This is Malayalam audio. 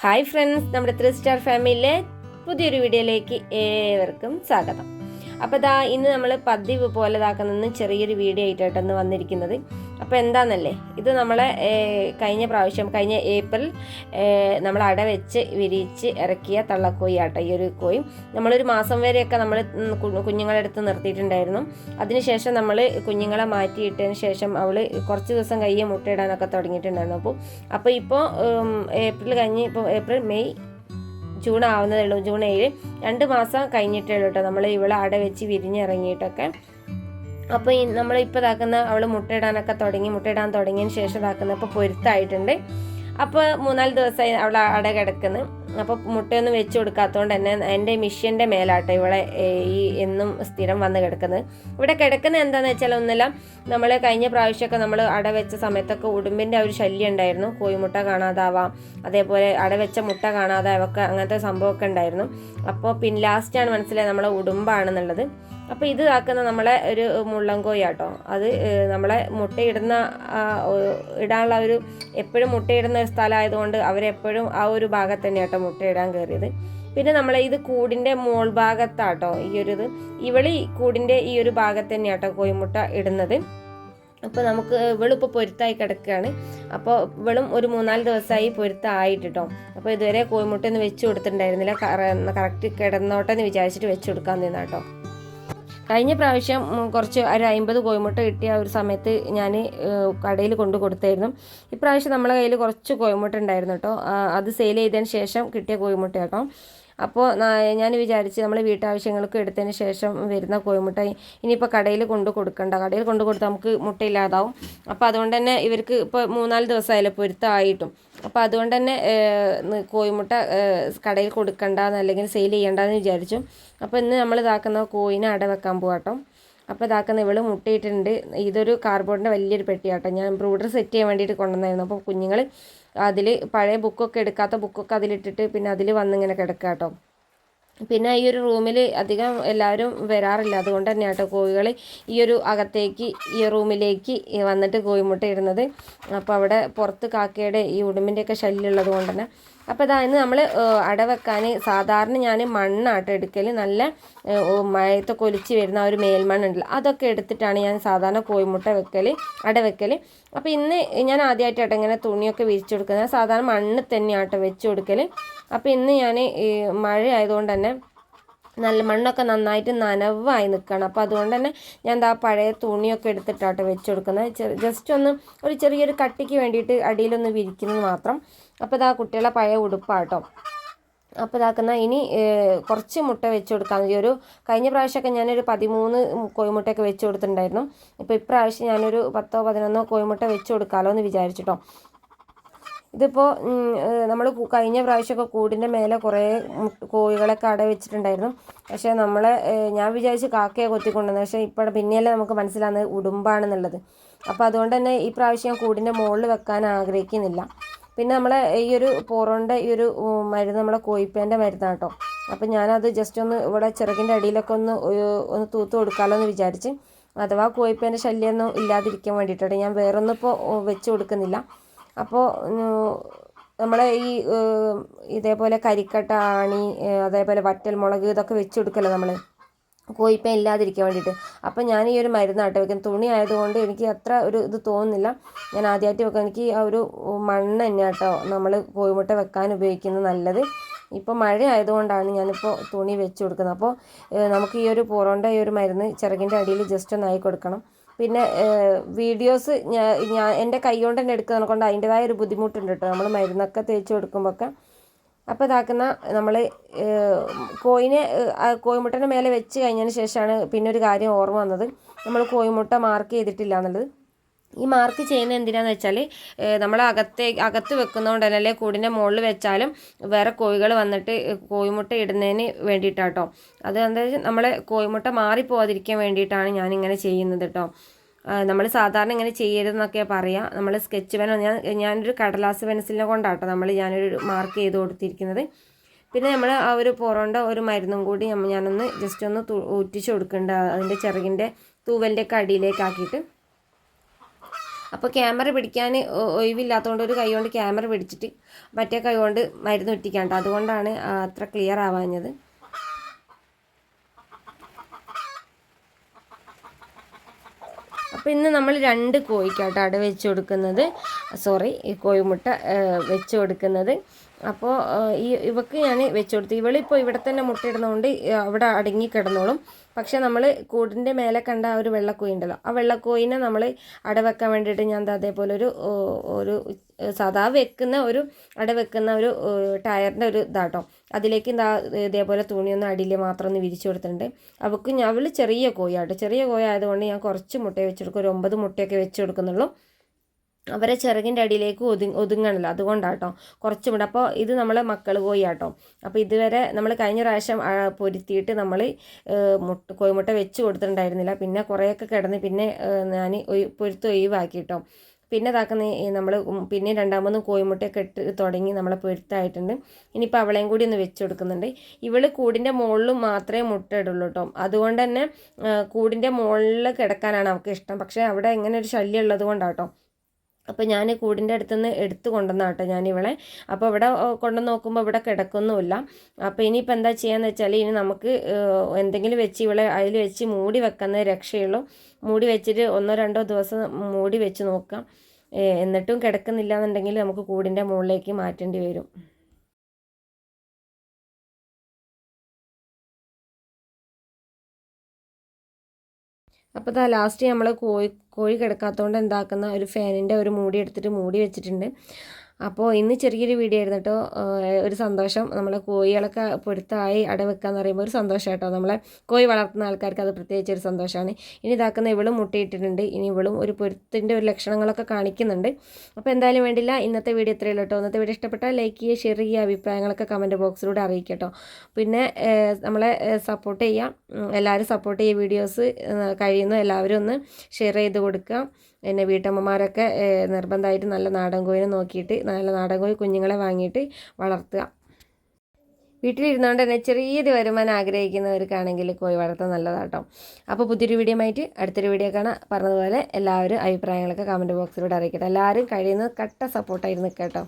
ഹായ് ഫ്രണ്ട്സ്, നമ്മുടെ 3 സ്റ്റാർ ഫാമിലിയിലെ പുതിയൊരു വീഡിയോയിലേക്ക് ഏവർക്കും സ്വാഗതം. അപ്പോൾ ഇന്ന് നമ്മൾ പതിവ് പോലെ നിന്ന് ചെറിയൊരു വീഡിയോ ആയിട്ടാണ് വന്നിരിക്കുന്നത്. അപ്പോൾ എന്താണെന്നല്ലേ, ഇത് നമ്മളെ കഴിഞ്ഞ ഏപ്രിൽ നമ്മൾ അടവെച്ച് വിരിച്ച് ഇറക്കിയ തള്ളക്കോയി ആട്ടോ. ഈ ഒരു കോയി നമ്മളൊരു മാസം വരെയൊക്കെ നമ്മൾ കുഞ്ഞുങ്ങളെ അടുത്ത് നിർത്തിയിട്ടുണ്ടായിരുന്നു. അതിനുശേഷം നമ്മൾ കുഞ്ഞുങ്ങളെ മാറ്റിയിട്ടതിന് ശേഷം അവൾ കുറച്ച് ദിവസം കയ്യെ മുട്ടയിടാനൊക്കെ തുടങ്ങിയിട്ടുണ്ടായിരുന്നു. അപ്പോൾ ഇപ്പോൾ ഏപ്രിൽ കഴിഞ്ഞ് ഇപ്പോൾ ഏപ്രിൽ മെയ് ജൂൺ ആവുന്നതേ ഉള്ളൂ. ജൂൺ 7 2 മാസം കഴിഞ്ഞിട്ടേ ഉള്ളൂ കേട്ടോ നമ്മൾ ഇവളെ അട വെച്ച് വിരിഞ്ഞിറങ്ങിയിട്ടൊക്കെ. അപ്പോൾ നമ്മളിപ്പോൾ അവൾ മുട്ടയിടാൻ തുടങ്ങിയതിന് ശേഷം ഇപ്പോൾ പൊരുത്തായിട്ടുണ്ട്. അപ്പോൾ 3-4 ദിവസമായി അവൾ അട കിടക്കുന്നു. അപ്പോൾ മുട്ടയൊന്നും വെച്ച് കൊടുക്കാത്തതുകൊണ്ട് തന്നെ എൻ്റെ മിഷ്യൻ്റെ മേലാട്ടോ ഇവളെ ഈ എന്നും സ്ഥിരം വന്ന് കിടക്കുന്നത്. ഇവിടെ കിടക്കുന്നത് എന്താണെന്ന് വെച്ചാൽ ഒന്നുമില്ല, നമ്മൾ കഴിഞ്ഞ പ്രാവശ്യമൊക്കെ നമ്മൾ അട വെച്ച സമയത്തൊക്കെ ഉടുമ്പിൻ്റെ ഒരു ശല്യം ഉണ്ടായിരുന്നു. കോഴിമുട്ട കാണാതാവാം, അതേപോലെ അട വെച്ച മുട്ട കാണാതാവൊക്കെ അങ്ങനത്തെ സംഭവമൊക്കെ ഉണ്ടായിരുന്നു. അപ്പോൾ ലാസ്റ്റാണ് മനസ്സിലായത് നമ്മളെ ഉടുമ്പാണെന്നുള്ളത്. അപ്പോൾ ഇത് നമ്മളെ ഒരു മുള്ളൻകോയി ആട്ടോ. അത് നമ്മളെ ഇടാനുള്ള ഒരു എപ്പോഴും മുട്ടയിടുന്ന ഒരു സ്ഥലമായതുകൊണ്ട് അവരെപ്പോഴും ആ ഒരു ഭാഗത്ത് തന്നെയാട്ടോ മുട്ടയിടാൻ കയറിയത്. പിന്നെ ഇത് കൂടിൻ്റെ മോൾ ഭാഗത്താട്ടോ ഇവള് കൂടിൻ്റെ ഈ ഒരു ഭാഗത്ത് തന്നെയാട്ടോ കോഴിമുട്ട ഇടുന്നത്. അപ്പോൾ ഇവളിപ്പോൾ പൊരുത്തായി കിടക്കുകയാണ്. അപ്പോൾ ഇവളും ഒരു 3-4 ദിവസമായി പൊരുത്തായിട്ടോ. അപ്പോൾ ഇതുവരെ കോഴിമുട്ടയൊന്നും വെച്ച് കൊടുത്തിട്ടുണ്ടായിരുന്നില്ല. കറക്റ്റ് കിടന്നോട്ടെ എന്ന് വിചാരിച്ചിട്ട് വെച്ച് കൊടുക്കാൻ നിന്നാട്ടോ. കഴിഞ്ഞ പ്രാവശ്യം കുറച്ച് ഒരു 50 കോഴിമുട്ട കിട്ടിയ ഒരു സമയത്ത് ഞാൻ കടയിൽ കൊടുത്തായിരുന്നു. ഇപ്രാവശ്യം നമ്മളെ കയ്യിൽ കുറച്ച് കോഴിമുട്ട ഉണ്ടായിരുന്നു കേട്ടോ. അത് സെയിൽ ചെയ്തതിന് ശേഷം കിട്ടിയ കോഴിമുട്ട കേട്ടോ. അപ്പോൾ ഞാൻ വിചാരിച്ച് നമ്മൾ വീട്ടാവശ്യങ്ങൾക്ക് എടുത്തതിന് ശേഷം വരുന്ന കോഴിമുട്ട ഇനിയിപ്പോൾ കടയിൽ കൊടുക്കണ്ട. കടയിൽ കൊടുത്താൽ നമുക്ക് മുട്ടയില്ലാതാവും. അപ്പോൾ അതുകൊണ്ട് തന്നെ ഇവർക്ക് ഇപ്പോൾ 3-4 ദിവസമായാലും പൊരുത്തമായിട്ടും. അപ്പോൾ അതുകൊണ്ട് തന്നെ കോഴിമുട്ട കടയിൽ കൊടുക്കണ്ടെന്ന് അല്ലെങ്കിൽ സെയിൽ ചെയ്യണ്ടെന്ന് വിചാരിച്ചു. അപ്പോൾ ഇന്ന് നമ്മൾ കോഴിനെ അട വെക്കാൻ പോകാട്ടോ. അപ്പോൾ ഇവള് മുട്ടയിട്ടുണ്ട്. ഇതൊരു കാർഡ്ബോർഡിൻ്റെ വലിയൊരു പെട്ടിയാട്ടോ. ഞാൻ ബ്രൂഡർ സെറ്റ് ചെയ്യാൻ വേണ്ടിയിട്ട് കൊണ്ടുവന്നായിരുന്നു. അപ്പോൾ കുഞ്ഞുങ്ങൾ അതിൽ പഴയ ബുക്കൊക്കെ എടുക്കാത്ത ബുക്കൊക്കെ അതിലിട്ടിട്ട് പിന്നെ അതിൽ വന്നിങ്ങനെ കിടക്കുക കേട്ടോ. പിന്നെ ഈ ഒരു റൂമിൽ അധികം എല്ലാവരും വരാറില്ല. അതുകൊണ്ട് തന്നെ കേട്ടോ കോഴികൾ ഈ ഒരു അകത്തേക്ക് ഈ റൂമിലേക്ക് വന്നിട്ട് കോഴിമുട്ട ഇടുന്നത്. അപ്പോൾ അവിടെ പുറത്ത് കാക്കയുടെ ഈ ഉടുമ്പിൻ്റെയൊക്കെ ശല്യം ഉള്ളത് കൊണ്ട് തന്നെ. അപ്പോൾ ഇന്ന് നമ്മൾ അട വെക്കാൻ സാധാരണ ഞാൻ മണ്ണാട്ടോ എടുക്കൽ. നല്ല മഴത്തൊക്കെ ഒലിച്ച് വരുന്ന ആ ഒരു മേൽമണ്ണുണ്ടല്ലോ, അതൊക്കെ എടുത്തിട്ടാണ് ഞാൻ സാധാരണ കോഴിമുട്ട അട വെക്കൽ. അപ്പോൾ ഇന്ന് ഞാൻ ആദ്യമായിട്ടാട്ടോ ഇങ്ങനെ തുണിയൊക്കെ വിരിച്ചു കൊടുക്കുന്നത്. സാധാരണ മണ്ണ് തന്നെയാട്ടോ വെച്ച് കൊടുക്കൽ. അപ്പോൾ ഇന്ന് ഞാൻ മഴ ആയതുകൊണ്ട് തന്നെ നല്ല മണ്ണൊക്കെ നന്നായിട്ട് നനവായി നിൽക്കണം. അപ്പോൾ അതുകൊണ്ട് തന്നെ ഞാൻ പഴയ തുണിയൊക്കെ എടുത്തിട്ടാട്ടോ വെച്ച് കൊടുക്കുന്നത്. ജസ്റ്റ് ഒരു ചെറിയൊരു കട്ടിക്ക് വേണ്ടിയിട്ട് അടിയിലൊന്ന് വിരിക്കുന്നത് മാത്രം. അപ്പോൾ കുട്ടികളെ പഴയ ഉടുപ്പാട്ടോ. അപ്പോൾ ഇനി കുറച്ച് മുട്ട വെച്ച് കൊടുക്കാം. കഴിഞ്ഞ പ്രാവശ്യമൊക്കെ ഞാനൊരു 13 കോഴിമുട്ടയൊക്കെ വെച്ച് കൊടുത്തിട്ടുണ്ടായിരുന്നു. ഇപ്പോൾ ഇപ്രാവശ്യം ഞാനൊരു 10-11 കോഴിമുട്ട വെച്ച് കൊടുക്കാമല്ലോ എന്ന് വിചാരിച്ചിട്ടോ. ഇതിപ്പോൾ നമ്മൾ കഴിഞ്ഞ പ്രാവശ്യമൊക്കെ കൂടിൻ്റെ മേലെ കുറേ കോഴികളൊക്കെ അട വെച്ചിട്ടുണ്ടായിരുന്നു. പക്ഷേ ഞാൻ വിചാരിച്ച് കാക്കയെ കൊത്തിക്കൊണ്ടുവന്നു. പക്ഷേ പിന്നെയല്ലേ നമുക്ക് മനസ്സിലാകുന്നത് ഉടുമ്പാണെന്നുള്ളത്. അപ്പോൾ അതുകൊണ്ട് തന്നെ ഈ പ്രാവശ്യം ഞാൻ കൂടിൻ്റെ മുകളിൽ വെക്കാൻ ആഗ്രഹിക്കുന്നില്ല. പിന്നെ ഈ ഒരു പോറോൻ്റെ ഈ ഒരു മരുന്ന് നമ്മളെ കോഴിപ്പേൻ്റെ മരുന്നാണ് കേട്ടോ. അപ്പോൾ ഞാനത് ജസ്റ്റ് ഇവിടെ ചിറകിൻ്റെ അടിയിലൊക്കെ ഒന്ന് തൂത്ത് കൊടുക്കാമല്ലോ എന്ന് വിചാരിച്ച്, അഥവാ കോഴിപ്പേൻ്റെ ശല്യമൊന്നും ഇല്ലാതിരിക്കാൻ വേണ്ടിയിട്ടാണ്. ഞാൻ വേറൊന്നും ഇപ്പോൾ വെച്ച് കൊടുക്കുന്നില്ല. അപ്പോൾ ഇതേപോലെ കരിക്കട്ട, ആണി, അതേപോലെ വറ്റൽ മുളക് ഇതൊക്കെ വെച്ച് കൊടുക്കല്ലോ നമ്മൾ കോഴിപ്പേൻ ഇല്ലാതിരിക്കാൻ വേണ്ടിയിട്ട്. അപ്പോൾ ഞാൻ ഈ ഒരു മരുന്നാട്ടോ വെക്കുന്നത്. തുണി ആയതുകൊണ്ട് എനിക്ക് അത്ര ഒരു ഇത് തോന്നുന്നില്ല. ഞാൻ ആദ്യമായിട്ട് വെക്കാം. എനിക്ക് ആ ഒരു മണ്ണ് തന്നെ കേട്ടോ നമ്മൾ കോഴിമുട്ട വെക്കാൻ ഉപയോഗിക്കുന്നത് നല്ലത്. ഇപ്പോൾ മഴ ആയതുകൊണ്ടാണ് ഞാനിപ്പോൾ തുണി വെച്ച് കൊടുക്കുന്നത്. അപ്പോൾ നമുക്ക് ഈ ഒരു പോറോണ്ട ഈ ഒരു മരുന്ന് ചിറകിൻ്റെ അടിയിൽ ജസ്റ്റ് ഒന്ന് ആയി കൊടുക്കണം. പിന്നെ വീഡിയോസ് ഞാൻ എൻ്റെ കൈ കൊണ്ട് തന്നെ എടുക്കുന്നത് കൊണ്ട് അതിൻ്റെതായ ഒരു ബുദ്ധിമുട്ടുണ്ട് കേട്ടോ നമ്മൾ മരുന്നൊക്കെ തേച്ച് കൊടുക്കുമ്പോഴൊക്കെ. അപ്പോൾ നമ്മൾ കോഴിമുട്ടൻ്റെ മേലെ വെച്ച് കഴിഞ്ഞതിന് ശേഷമാണ് പിന്നെ ഒരു കാര്യം ഓർമ്മ വന്നത്, നമ്മൾ കോഴിമുട്ട മാർക്ക് ചെയ്തിട്ടില്ല എന്നുള്ളത്. ഈ മാർക്ക് ചെയ്യുന്നത് എന്തിനാന്ന് വെച്ചാൽ നമ്മൾ അകത്ത് വെക്കുന്നതുകൊണ്ട് തന്നെ, അല്ലെങ്കിൽ കൂടിൻ്റെ മുകളിൽ വെച്ചാലും വേറെ കോഴികൾ വന്നിട്ട് കോഴിമുട്ട ഇടുന്നതിന് വേണ്ടിയിട്ടാട്ടോ. അത് എന്താ വെച്ചാൽ നമ്മളെ കോഴിമുട്ട മാറിപ്പോവാതിരിക്കാൻ വേണ്ടിയിട്ടാണ് ഞാനിങ്ങനെ ചെയ്യുന്നത് കേട്ടോ. നമ്മൾ സാധാരണ ഇങ്ങനെ ചെയ്യരുതെന്നൊക്കെ പറയാം. നമ്മൾ സ്കെച്ച് പെൻ ഞാനൊരു കടലാസ് പെൻസിലിനെ കൊണ്ടാട്ടോ ഞാനൊരു മാർക്ക് ചെയ്ത് കൊടുത്തിരിക്കുന്നത്. പിന്നെ നമ്മൾ ആ ഒരു പൊറോണ്ട ഒരു മരുന്നും കൂടി ഞാനൊന്ന് ജസ്റ്റ് ഒന്ന് ഊറ്റിച്ച് കൊടുക്കുന്നുണ്ട് അതിൻ്റെ ചിറകിൻ്റെ തൂവലിൻ്റെ ഒക്കെ അടിയിലേക്കാക്കിയിട്ട്. അപ്പോൾ ക്യാമറ പിടിക്കാൻ ഒഴിവില്ലാത്തതുകൊണ്ട് ഒരു കൈ കൊണ്ട് ക്യാമറ പിടിച്ചിട്ട് മറ്റേ കൈ കൊണ്ട് മരുന്ന് ഒറ്റിക്കാണ്ട്, അതുകൊണ്ടാണ് അത്ര ക്ലിയർ ആവാഞ്ഞത്. അപ്പോൾ ഇന്ന് നമ്മൾ 2 കോഴിക്കാട്ടോ അട വെച്ച് കൊടുക്കുന്നത്, കോഴിമുട്ട വെച്ച് കൊടുക്കുന്നത്. അപ്പോൾ ഇവക്ക് ഞാൻ വെച്ച് കൊടുത്തു. ഇവളിപ്പോൾ ഇവിടെ തന്നെ മുട്ടയിടുന്നതുകൊണ്ട് അവിടെ അടങ്ങി കിടന്നോളും. പക്ഷേ നമ്മൾ കൂടിൻ്റെ മേലെ കണ്ട ആ ഒരു വെള്ളക്കോഴി ഉണ്ടല്ലോ, ആ വെള്ളക്കോഴിനെ നമ്മൾ അട വെക്കാൻ വേണ്ടിയിട്ട് ഞാൻ അതേപോലെ ഒരു സാധാ വെക്കുന്ന ഒരു അട വെക്കുന്ന ഒരു ടയറിൻ്റെ ഒരു ഇതാട്ടോ, അതിലേക്ക് ഇതേപോലെ തുണിയൊന്നും അടിയിൽ മാത്രം ഒന്ന് വിരിച്ചു കൊടുത്തിട്ടുണ്ട്. അവൾ ചെറിയ കോഴിയാട്ടോ, ചെറിയ കോഴി ആയതുകൊണ്ട് ഞാൻ കുറച്ച് മുട്ട വെച്ച് കൊടുക്കും, ഒരു 9 മുട്ടയൊക്കെ വെച്ച് കൊടുക്കുന്നുള്ളൂ. അവരെ ചിറകിൻ്റെ അടിയിലേക്ക് ഒതുങ്ങണല്ലോ, അതുകൊണ്ടാട്ടോ കുറച്ച് മുട്ട. അപ്പോൾ ഇത് നമ്മളെ മക്കൾ കോഴിയാട്ടോ. അപ്പോൾ ഇതുവരെ നമ്മൾ കഴിഞ്ഞ പ്രാവശ്യം പൊരുത്തിയിട്ട് നമ്മൾ കോഴിമുട്ട വെച്ച് കൊടുത്തിട്ടുണ്ടായിരുന്നില്ല. പിന്നെ കുറേയൊക്കെ കിടന്ന് പിന്നെ ഞാൻ പൊരുത്ത് ഒഴിവാക്കിട്ടോ. പിന്നെ ഇതാക്കുന്ന നമ്മൾ പിന്നെ 2-3 കോഴിമുട്ടയൊക്കെ ഇട്ട് തുടങ്ങി നമ്മളെ പൊരുത്തായിട്ടുണ്ട്. ഇനിയിപ്പോൾ അവളെയും കൂടി ഒന്ന് വെച്ച് കൊടുക്കുന്നുണ്ട്. ഇവൾ കൂടിൻ്റെ മുകളിൽ മാത്രമേ മുട്ട ഇടുള്ളൂ കേട്ടോ. അതുകൊണ്ട് തന്നെ കൂടിൻ്റെ മുകളിൽ കിടക്കാനാണ് അവൾക്ക് ഇഷ്ടം. പക്ഷേ അവിടെ എങ്ങനെ ഒരു ശല്യം ഉള്ളത് കൊണ്ടാട്ടോ. അപ്പോൾ ഞാൻ കൂടിൻ്റെ അടുത്തുനിന്ന് എടുത്ത് കൊണ്ടുവന്നാട്ടോ ഞാനിവളെ. അപ്പോൾ ഇവിടെ കൊണ്ടുവന്ന് നോക്കുമ്പോൾ ഇവിടെ കിടക്കൊന്നുമില്ല. അപ്പോൾ ഇനിയിപ്പോൾ എന്താ ചെയ്യാന്ന് വെച്ചാൽ, ഇനി നമുക്ക് എന്തെങ്കിലും വെച്ച് ഇവളെ അതിൽ വെച്ച് മൂടി വെക്കുന്ന രക്ഷയുള്ളൂ. മൂടി വെച്ചിട്ട് 1-2 ദിവസം മൂടി വെച്ച് നോക്കാം. എന്നിട്ടും കിടക്കുന്നില്ല എന്നുണ്ടെങ്കിൽ നമുക്ക് കൂടിൻ്റെ മുകളിലേക്ക് മാറ്റേണ്ടി വരും. അപ്പോൾ ലാസ്റ്റ് നമ്മൾ കോഴി കിടക്കാത്തതുകൊണ്ട് എന്താക്കുന്ന ഒരു ഫാനിൻ്റെ ഒരു മൂടി എടുത്തിട്ട് മൂടി വെച്ചിട്ടുണ്ട്. അപ്പോൾ ഇന്ന് ചെറിയൊരു വീഡിയോ ആയിരുന്നു കേട്ടോ. ഒരു സന്തോഷം, നമ്മളെ കോഴികളൊക്കെ പൊരുത്തായി അട വെക്കാന്ന് പറയുമ്പോൾ ഒരു സന്തോഷം കേട്ടോ. നമ്മളെ കോഴി വളർത്തുന്ന ആൾക്കാർക്ക് അത് പ്രത്യേകിച്ച് ഒരു സന്തോഷമാണ്. ഇനി ഇതാക്കുന്ന ഇവളും മുട്ടയിട്ടിട്ടുണ്ട്. ഇനി ഇവളും ഒരു പൊരുത്തിൻ്റെ ഒരു ലക്ഷണങ്ങളൊക്കെ കാണിക്കുന്നുണ്ട്. അപ്പോൾ എന്തായാലും വേണ്ടില്ല, ഇന്നത്തെ വീഡിയോ ഇത്രയേ ഉള്ളൂ കേട്ടോ. ഇന്നത്തെ വീഡിയോ ഇഷ്ടപ്പെട്ടാൽ ലൈക്ക് ചെയ്യുക, ഷെയർ ചെയ്യുക, അഭിപ്രായങ്ങളൊക്കെ കമൻറ്റ് ബോക്സിലൂടെ അറിയിക്കുക കേട്ടോ. പിന്നെ നമ്മളെ സപ്പോർട്ട് ചെയ്യുക, എല്ലാവരും സപ്പോർട്ട് ചെയ്യുക. വീഡിയോസ് കഴിയുന്ന എല്ലാവരും ഒന്ന് ഷെയർ ചെയ്ത് കൊടുക്കുക. പിന്നെ വീട്ടമ്മമാരൊക്കെ നിർബന്ധമായിട്ട് നല്ല നാടൻ കോഴിനെ നോക്കിയിട്ട് നല്ല നാടൻ കോഴി കുഞ്ഞുങ്ങളെ വാങ്ങിയിട്ട് വളർത്തുക. വീട്ടിലിരുന്നുകൊണ്ട് തന്നെ ചെറിയൊരു വരുമാനം ആഗ്രഹിക്കുന്നവർക്കാണെങ്കിൽ കോഴി വളർത്താൻ നല്ലതാട്ടോ. അപ്പോൾ പുതിയൊരു വീഡിയോ ആയിട്ട് അടുത്തൊരു വീഡിയോ കാണാം. പറഞ്ഞതുപോലെ എല്ലാവരും അഭിപ്രായങ്ങളൊക്കെ കമൻറ്റ് ബോക്സിലൂടെ അറിയിക്കട്ടെ. എല്ലാവരും കഴിയുന്നത് കട്ട സപ്പോർട്ടായിട്ട് നിൽക്കാം കേട്ടോ.